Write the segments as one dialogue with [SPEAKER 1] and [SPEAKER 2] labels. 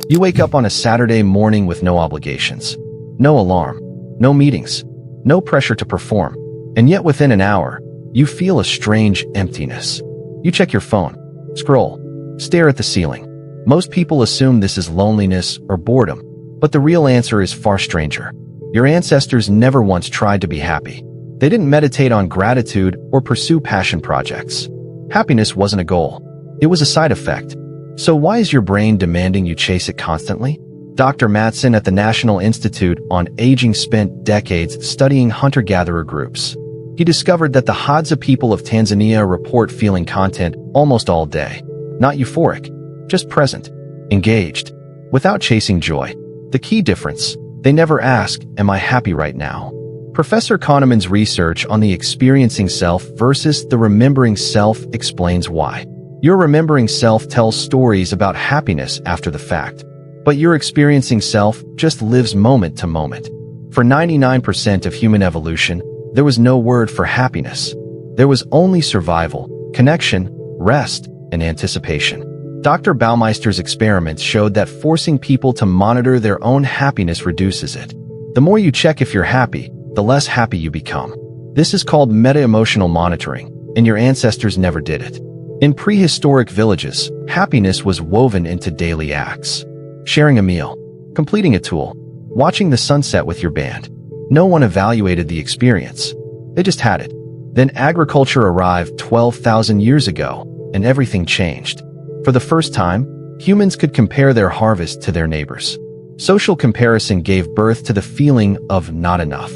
[SPEAKER 1] You wake up on a Saturday morning with no obligations, no alarm, no meetings, no pressure to perform, and yet within an hour, you feel a strange emptiness. You check your phone, scroll, stare at the ceiling. Most people assume this is loneliness or boredom, but the real answer is far stranger. Your ancestors never once tried to be happy. They didn't meditate on gratitude or pursue passion projects. Happiness wasn't a goal. It was a side effect. So why is your brain demanding you chase it constantly? Dr. Mattson at the National Institute on Aging spent decades studying hunter-gatherer groups. He discovered that the Hadza people of Tanzania report feeling content almost all day. Not euphoric, just present, engaged, without chasing joy. The key difference, they never ask, "Am I happy right now?" Professor Kahneman's research on the experiencing self versus the remembering self explains why. Your remembering self tells stories about happiness after the fact, but your experiencing self just lives moment to moment. For 99% of human evolution, there was no word for happiness. There was only survival, connection, rest, and anticipation. Dr. Baumeister's experiments showed that forcing people to monitor their own happiness reduces it. The more you check if you're happy, the less happy you become. This is called meta-emotional monitoring, and your ancestors never did it. In prehistoric villages, happiness was woven into daily acts. Sharing a meal, completing a tool, watching the sunset with your band. No one evaluated the experience. They just had it. Then agriculture arrived 12,000 years ago, and everything changed. For the first time, humans could compare their harvest to their neighbors. Social comparison gave birth to the feeling of not enough.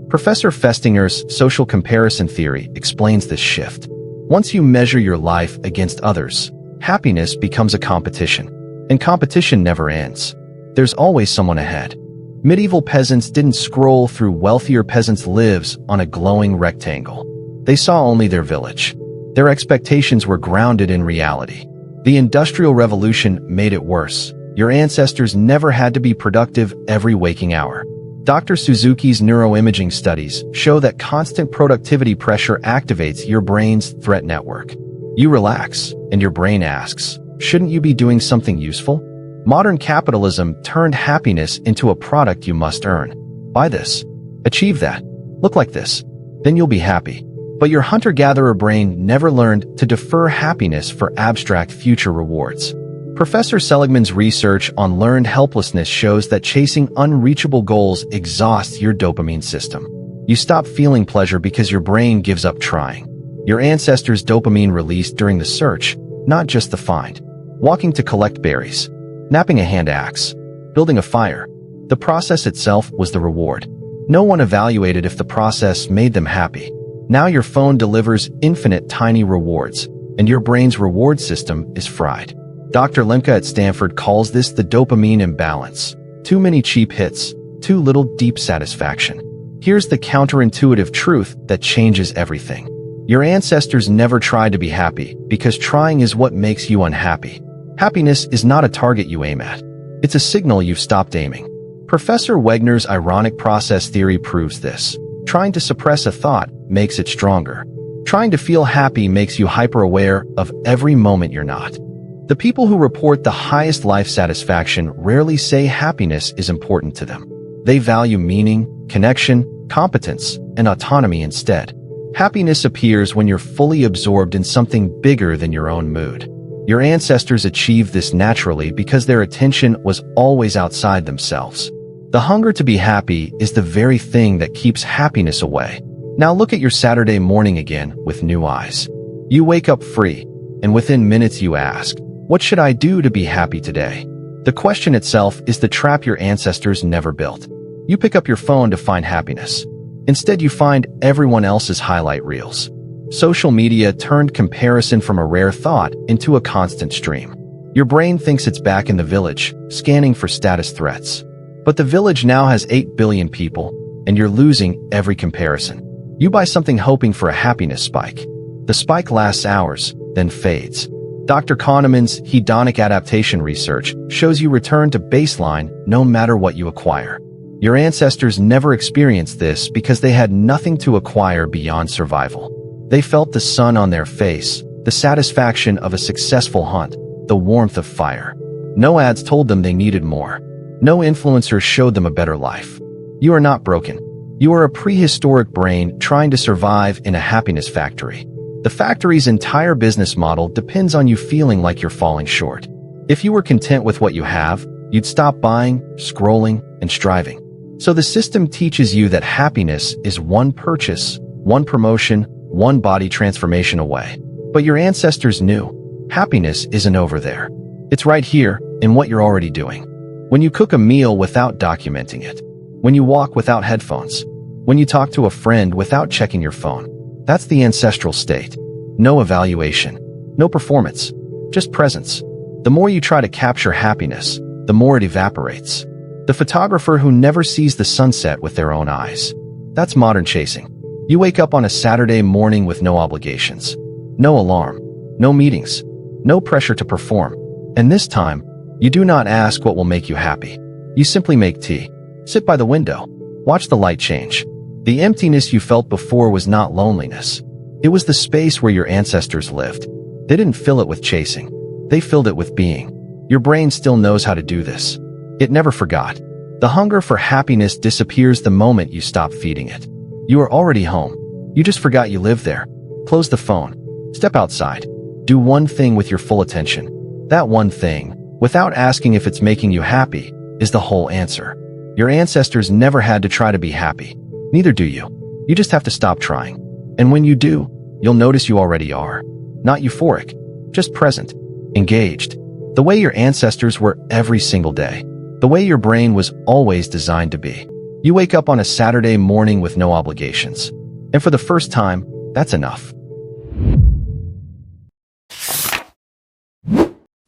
[SPEAKER 1] Professor Festinger's social comparison theory explains this shift. Once you measure your life against others, happiness becomes a competition. And competition never ends. There's always someone ahead. Medieval peasants didn't scroll through wealthier peasants' lives on a glowing rectangle. They saw only their village. Their expectations were grounded in reality. The Industrial Revolution made it worse. Your ancestors never had to be productive every waking hour. Dr. Suzuki's neuroimaging studies show that constant productivity pressure activates your brain's threat network. You relax, and your brain asks, "Shouldn't you be doing something useful?" Modern capitalism turned happiness into a product you must earn. Buy this. Achieve that. Look like this. Then you'll be happy. But your hunter-gatherer brain never learned to defer happiness for abstract future rewards. Professor Seligman's research on learned helplessness shows that chasing unreachable goals exhausts your dopamine system. You stop feeling pleasure because your brain gives up trying. Your ancestors' dopamine released during the search, not just the find. Walking to collect berries, napping a hand axe, building a fire. The process itself was the reward. No one evaluated if the process made them happy. Now your phone delivers infinite tiny rewards, and your brain's reward system is fried. Dr. Lemke at Stanford calls this the dopamine imbalance. Too many cheap hits, too little deep satisfaction. Here's the counterintuitive truth that changes everything. Your ancestors never tried to be happy because trying is what makes you unhappy. Happiness is not a target you aim at. It's a signal you've stopped aiming. Professor Wegner's ironic process theory proves this. Trying to suppress a thought makes it stronger. Trying to feel happy makes you hyper-aware of every moment you're not. The people who report the highest life satisfaction rarely say happiness is important to them. They value meaning, connection, competence, and autonomy instead. Happiness appears when you're fully absorbed in something bigger than your own mood. Your ancestors achieved this naturally because their attention was always outside themselves. The hunger to be happy is the very thing that keeps happiness away. Now look at your Saturday morning again with new eyes. You wake up free, and within minutes you ask, "What should I do to be happy today?" The question itself is the trap your ancestors never built. You pick up your phone to find happiness. Instead, you find everyone else's highlight reels. Social media turned comparison from a rare thought into a constant stream. Your brain thinks it's back in the village, scanning for status threats. But the village now has 8 billion people, and you're losing every comparison. You buy something hoping for a happiness spike. The spike lasts hours, then fades. Dr. Kahneman's hedonic adaptation research shows you return to baseline no matter what you acquire. Your ancestors never experienced this because they had nothing to acquire beyond survival. They felt the sun on their face, the satisfaction of a successful hunt, the warmth of fire. No ads told them they needed more. No influencers showed them a better life. You are not broken. You are a prehistoric brain trying to survive in a happiness factory. The factory's entire business model depends on you feeling like you're falling short. If you were content with what you have, you'd stop buying, scrolling, and striving. So the system teaches you that happiness is one purchase, one promotion, one body transformation away. But your ancestors knew. Happiness isn't over there. It's right here, in what you're already doing. When you cook a meal without documenting it. When you walk without headphones. When you talk to a friend without checking your phone. That's the ancestral state. No evaluation. No performance. Just presence. The more you try to capture happiness, the more it evaporates. The photographer who never sees the sunset with their own eyes. That's modern chasing. You wake up on a Saturday morning with no obligations. No alarm. No meetings. No pressure to perform. And this time, you do not ask what will make you happy. You simply make tea. Sit by the window. Watch the light change. The emptiness you felt before was not loneliness. It was the space where your ancestors lived. They didn't fill it with chasing. They filled it with being. Your brain still knows how to do this. It never forgot. The hunger for happiness disappears the moment you stop feeding it. You are already home. You just forgot you live there. Close the phone. Step outside. Do one thing with your full attention. That one thing, without asking if it's making you happy, is the whole answer. Your ancestors never had to try to be happy. Neither do you. You just have to stop trying. And when you do, you'll notice you already are. Not euphoric, just present, engaged. The way your ancestors were every single day. The way your brain was always designed to be. You wake up on a Saturday morning with no obligations. And for the first time, that's enough.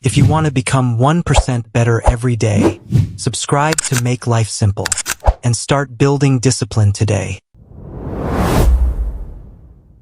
[SPEAKER 2] If you want to become 1% better every day, subscribe to Make Life Simple and start building discipline today.